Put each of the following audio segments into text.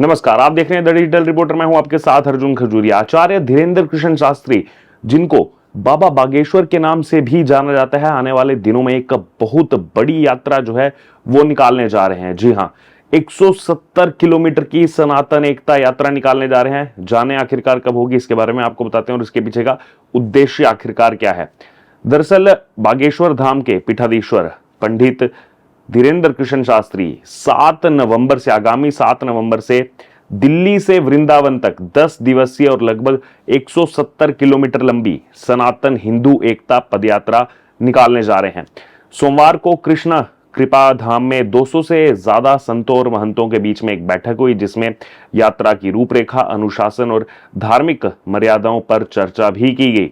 नमस्कार, आप देख रहे हैं द डिजिटल रिपोर्टर। मैं हूं आपके साथ अर्जुन खजूरिया। आचार्य धीरेन्द्र कृष्ण शास्त्री, जिनको बाबा बागेश्वर के नाम से भी जाना जाता है, आने वाले दिनों में एक बहुत बड़ी यात्रा जो है वो निकालने जा रहे हैं। जी हां, 170 किलोमीटर की सनातन एकता यात्रा निकालने जा रहे हैं। जाने आखिरकार कब होगी, इसके बारे में आपको बताते हैं और इसके पीछे का उद्देश्य आखिरकार क्या है। दरअसल बागेश्वर धाम के पीठाधीश्वर पंडित धीरेन्द्र कृष्ण शास्त्री आगामी 7 नवंबर से दिल्ली से वृंदावन तक 10 दिवसीय और लगभग 170 किलोमीटर लंबी सनातन हिंदू एकता पदयात्रा निकालने जा रहे हैं। सोमवार को कृष्ण कृपा धाम में 200 से ज्यादा संतों और महंतों के बीच में एक बैठक हुई, जिसमें यात्रा की रूपरेखा, अनुशासन और धार्मिक मर्यादाओं पर चर्चा भी की गई।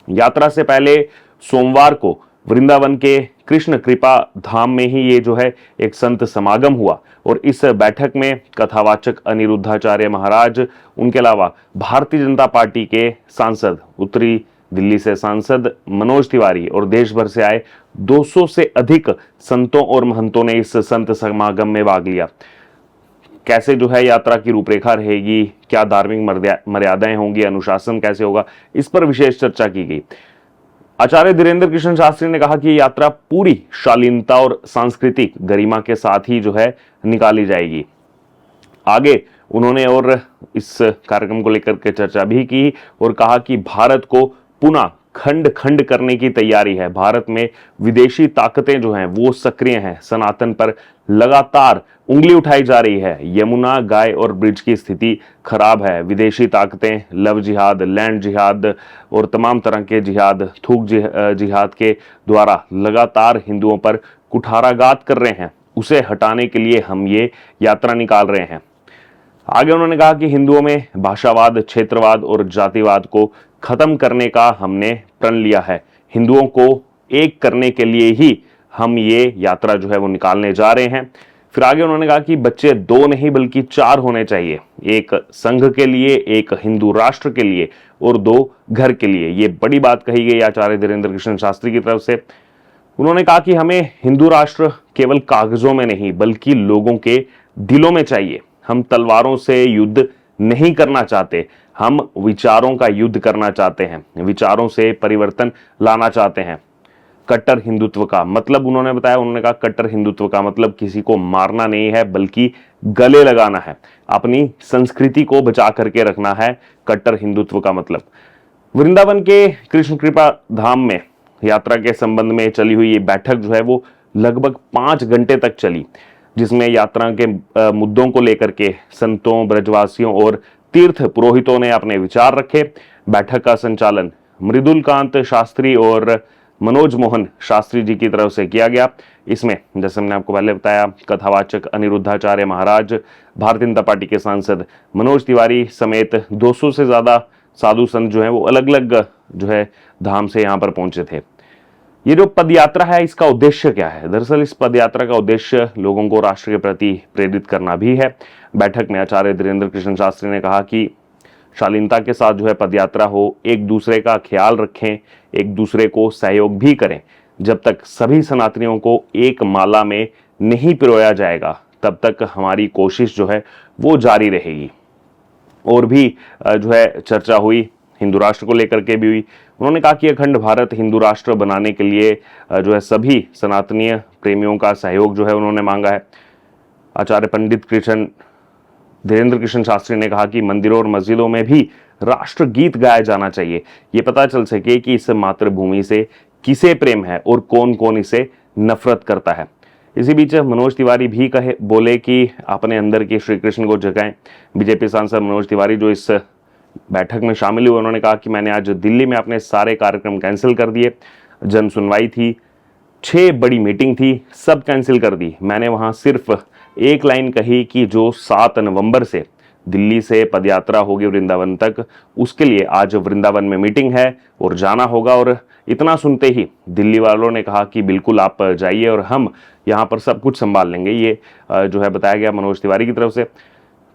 यात्रा से पहले सोमवार को वृंदावन के कृष्ण कृपा धाम में ही ये जो है एक संत समागम हुआ और इस बैठक में कथावाचक अनिरुद्धाचार्य महाराज, उनके अलावा भारतीय जनता पार्टी के सांसद, उत्तरी दिल्ली से सांसद मनोज तिवारी और देश भर से आए 200 से अधिक संतों और महंतों ने इस संत समागम में भाग लिया। कैसे जो है यात्रा की रूपरेखा रहेगी, क्या धार्मिक मर्यादाएं होंगी, अनुशासन कैसे होगा, इस पर विशेष चर्चा की गई। आचार्य धीरेन्द्र कृष्ण शास्त्री ने कहा कि यात्रा पूरी शालीनता और सांस्कृतिक गरिमा के साथ ही जो है निकाली जाएगी। आगे उन्होंने और इस कार्यक्रम को लेकर के चर्चा भी की और कहा कि भारत को पुनः खंड खंड करने की तैयारी है। भारत में विदेशी ताकतें जो हैं वो सक्रिय हैं। सनातन पर लगातार उंगली उठाई जा रही है। यमुना, गाय और ब्रिज की स्थिति खराब है। विदेशी ताकतें लव जिहाद, लैंड जिहाद और तमाम तरह के जिहाद, थूक जिहाद के द्वारा लगातार हिंदुओं पर कुठाराघात कर रहे हैं। उसे हटाने के लिए हम ये यात्रा निकाल रहे हैं। आगे उन्होंने कहा कि हिंदुओं में भाषावाद, क्षेत्रवाद और जातिवाद को खत्म करने का हमने प्रण लिया है। हिंदुओं को एक करने के लिए ही हम ये यात्रा जो है वो निकालने जा रहे हैं। फिर आगे उन्होंने कहा कि बच्चे 2 नहीं बल्कि 4 होने चाहिए, एक संघ के लिए, एक हिंदू राष्ट्र के लिए और 2 घर के लिए। ये बड़ी बात कही गई आचार्य धीरेन्द्र कृष्ण शास्त्री की तरफ से। उन्होंने कहा कि हमें हिंदू राष्ट्र केवल कागजों में नहीं बल्कि लोगों के दिलों में चाहिए। हम तलवारों से युद्ध नहीं करना चाहते, हम विचारों का युद्ध करना चाहते हैं, विचारों से परिवर्तन लाना चाहते हैं। कट्टर हिंदुत्व का मतलब उन्होंने बताया, उन्होंने कहा कट्टर हिंदुत्व का मतलब किसी को मारना नहीं है बल्कि गले लगाना है, अपनी संस्कृति को बचा करके रखना है। कट्टर हिंदुत्व का मतलब। वृंदावन के कृष्ण कृपा धाम में यात्रा के संबंध में चली हुई ये बैठक जो है वो लगभग 5 घंटे तक चली, जिसमें यात्रा के मुद्दों को लेकर के संतों, ब्रजवासियों और तीर्थ पुरोहितों ने अपने विचार रखे। बैठक का संचालन मृदुलकांत शास्त्री और मनोज मोहन शास्त्री जी की तरफ से किया गया। इसमें जैसे हमने आपको पहले बताया, कथावाचक अनिरुद्धाचार्य महाराज, भारतीय जनता पार्टी के सांसद मनोज तिवारी समेत 200 से ज्यादा साधु संत जो है वो अलग अलग जो है धाम से यहाँ पर पहुंचे थे। ये जो पदयात्रा है, इसका उद्देश्य क्या है? दरअसल इस पदयात्रा का उद्देश्य लोगों को राष्ट्र के प्रति प्रेरित करना भी है। बैठक में आचार्य धीरेन्द्र कृष्ण शास्त्री ने कहा कि शालीनता के साथ जो है पदयात्रा हो, एक दूसरे का ख्याल रखें, एक दूसरे को सहयोग भी करें। जब तक सभी सनातनियों को एक माला में नहीं पिरोया जाएगा, तब तक हमारी कोशिश जो है वो जारी रहेगी। और भी जो है चर्चा हुई, हिंदू राष्ट्र को लेकर के भी हुई। उन्होंने कहा कि अखंड भारत हिंदू राष्ट्र बनाने के लिए जो है सभी सनातनीय प्रेमियों का सहयोग जो है उन्होंने मांगा है। आचार्य पंडित धीरेन्द्र कृष्ण शास्त्री ने कहा कि मंदिरों और मस्जिदों में भी राष्ट्र गीत गाया जाना चाहिए, ये पता चल सके कि इस मातृभूमि से किसे प्रेम है और कौन कौन इसे नफरत करता है। इसी बीच मनोज तिवारी भी बोले कि अपने अंदर की श्री कृष्ण को जगाएं। बीजेपी सांसद मनोज तिवारी जो इस बैठक में शामिल हुए, उन्होंने कहा कि मैंने आज दिल्ली में अपने सारे कार्यक्रम कैंसिल कर दिए। जन सुनवाई थी, 6 बड़ी मीटिंग थी, सब कैंसिल कर दी। मैंने वहां सिर्फ एक लाइन कही कि जो 7 नवंबर से दिल्ली से पदयात्रा होगी वृंदावन तक, उसके लिए आज वृंदावन में मीटिंग है और जाना होगा। और इतना सुनते ही दिल्ली वालों ने कहा कि बिल्कुल आप जाइए और हम यहाँ पर सब कुछ संभाल लेंगे। ये जो है बताया गया मनोज तिवारी की तरफ से।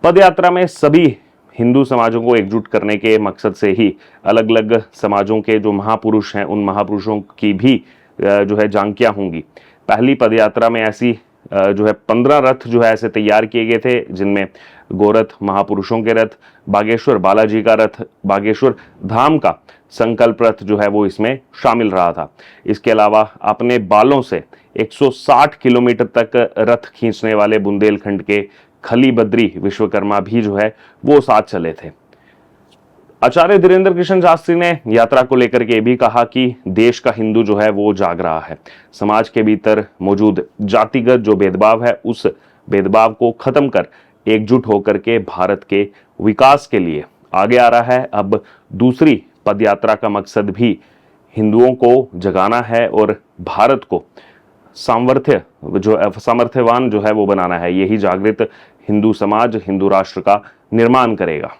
पदयात्रा में सभी हिंदू समाजों को एकजुट करने के मकसद से ही अलग अलग समाजों के जो महापुरुष हैं, उन महापुरुषों की भी जो है झांकियां होंगी। पहली पदयात्रा में ऐसी जो है 15 रथ जो है ऐसे तैयार किए गए थे, जिनमें गोरथ महापुरुषों के रथ, बागेश्वर बालाजी का रथ, बागेश्वर धाम का संकल्प रथ जो है वो इसमें शामिल रहा था। इसके अलावा अपने बालों से 160 किलोमीटर तक रथ खींचने वाले बुंदेलखंड के खली बद्री विश्वकर्मा भी जो है वो साथ चले थे। आचार्य धीरेन्द्र कृष्ण शास्त्री ने यात्रा को लेकर के भी कहा कि देश का हिंदू जो है वो जाग रहा है, समाज के भीतर मौजूद जातिगत जो भेदभाव है उस भेदभाव को खत्म कर एकजुट होकर के भारत के विकास के लिए आगे आ रहा है। अब दूसरी पदयात्रा का मकसद भी हिंदुओं को जगाना है और भारत को सामर्थ्यवान जो है वो बनाना है। यही जागृत हिंदू समाज हिंदू राष्ट्र का निर्माण करेगा।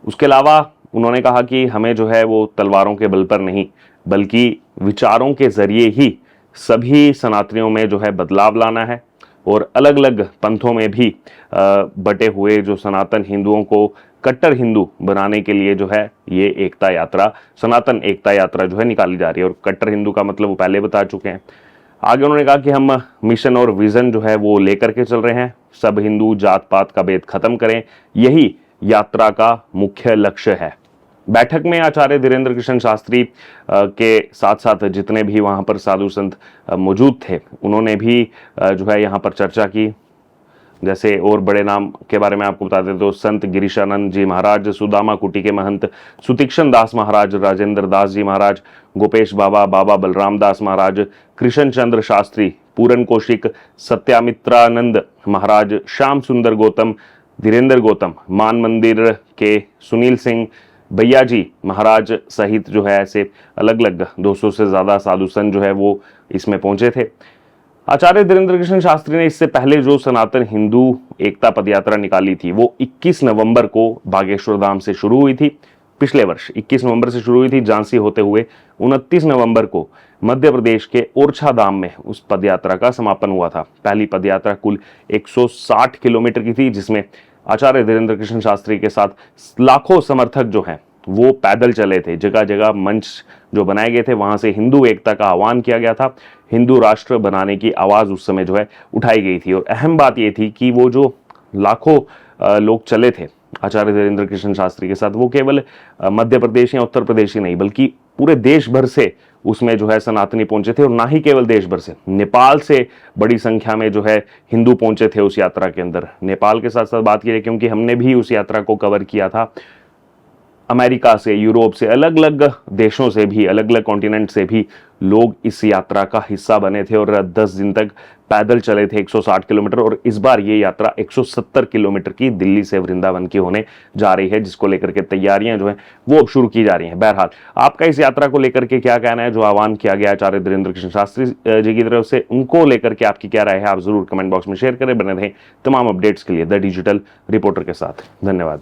उसके अलावा उन्होंने कहा कि हमें जो है वो तलवारों के बल पर नहीं बल्कि विचारों के जरिए ही सभी सनातनियों में जो है बदलाव लाना है और अलग अलग पंथों में भी बटे हुए जो सनातन हिंदुओं को कट्टर हिंदू बनाने के लिए जो है ये एकता यात्रा, सनातन एकता यात्रा जो है निकाली जा रही है। और कट्टर हिंदू का मतलब वो पहले बता चुके हैं। आगे उन्होंने कहा कि हम मिशन और विजन जो है वो लेकर के चल रहे हैं, सब हिंदू जात पात का भेद खत्म करें, यही यात्रा का मुख्य लक्ष्य है। बैठक में आचार्य धीरेन्द्र कृष्ण शास्त्री के साथ साथ जितने भी वहां पर साधु संत मौजूद थे उन्होंने भी जो है यहाँ पर चर्चा की। जैसे और बड़े नाम के बारे में आपको बता दें तो संत गिरीशानंद जी महाराज, सुदामा कुटी के महंत सुतीक्षण दास महाराज, राजेंद्र दास जी महाराज, गोपेश बाबा, बाबा बलराम दास महाराज, कृष्ण चंद्र शास्त्री, पूरन कौशिक, सत्यामित्रानंद महाराज, श्याम सुंदर गौतम, धीरेन्द्र गौतम, मान मंदिर के सुनील सिंह, भैया जी महाराज सहित जो है ऐसे अलग अलग 200 से ज्यादा साधु संत जो है वो इसमें पहुंचे थे। आचार्य धीरेन्द्र कृष्ण शास्त्री ने इससे पहले जो सनातन हिंदू एकता पदयात्रा निकाली थी वो 21 नवंबर को बागेश्वर धाम से शुरू हुई थी। पिछले वर्ष 21 नवंबर से शुरू हुई थी, झांसी होते हुए 29 नवंबर को मध्य प्रदेश के ओरछा धाम में उस पदयात्रा का समापन हुआ था। पहली पदयात्रा कुल 160 किलोमीटर की थी, जिसमें आचार्य धीरेन्द्र कृष्ण शास्त्री के साथ लाखों समर्थक जो हैं वो पैदल चले थे। जगह जगह मंच जो बनाए गए थे वहां से हिंदू एकता का आह्वान किया गया था, हिंदू राष्ट्र बनाने की आवाज उस समय जो है उठाई गई थी। और अहम बात यह थी कि वो जो लाखों लोग चले थे आचार्य धीरेन्द्र कृष्ण शास्त्री के साथ, वो केवल मध्य प्रदेश या उत्तर प्रदेश ही नहीं बल्कि पूरे देश भर से उसमें जो है सनातनी पहुंचे थे। और ना ही केवल देश भर से, नेपाल से बड़ी संख्या में जो है हिंदू पहुंचे थे उस यात्रा के अंदर। नेपाल के साथ साथ बात की क्योंकि हमने भी उस यात्रा को कवर किया था, अमेरिका से, यूरोप से, अलग अलग देशों से भी, अलग अलग कॉन्टिनेंट से भी लोग इस यात्रा का हिस्सा बने थे और 10 दिन तक पैदल चले थे 160 किलोमीटर। और इस बार ये यात्रा 170 किलोमीटर की दिल्ली से वृंदावन की होने जा रही है, जिसको लेकर के तैयारियां जो है वो अब शुरू की जा रही हैं। बहरहाल आपका इस यात्रा को लेकर के क्या कहना है, जो आह्वान किया गया आचार्य धीरेन्द्र कृष्ण शास्त्री जी की तरफ से, उनको लेकर के आपकी क्या राय है, आप जरूर कमेंट बॉक्स में शेयर करें। बने रहें तमाम अपडेट्स के लिए द डिजिटल रिपोर्टर के साथ। धन्यवाद।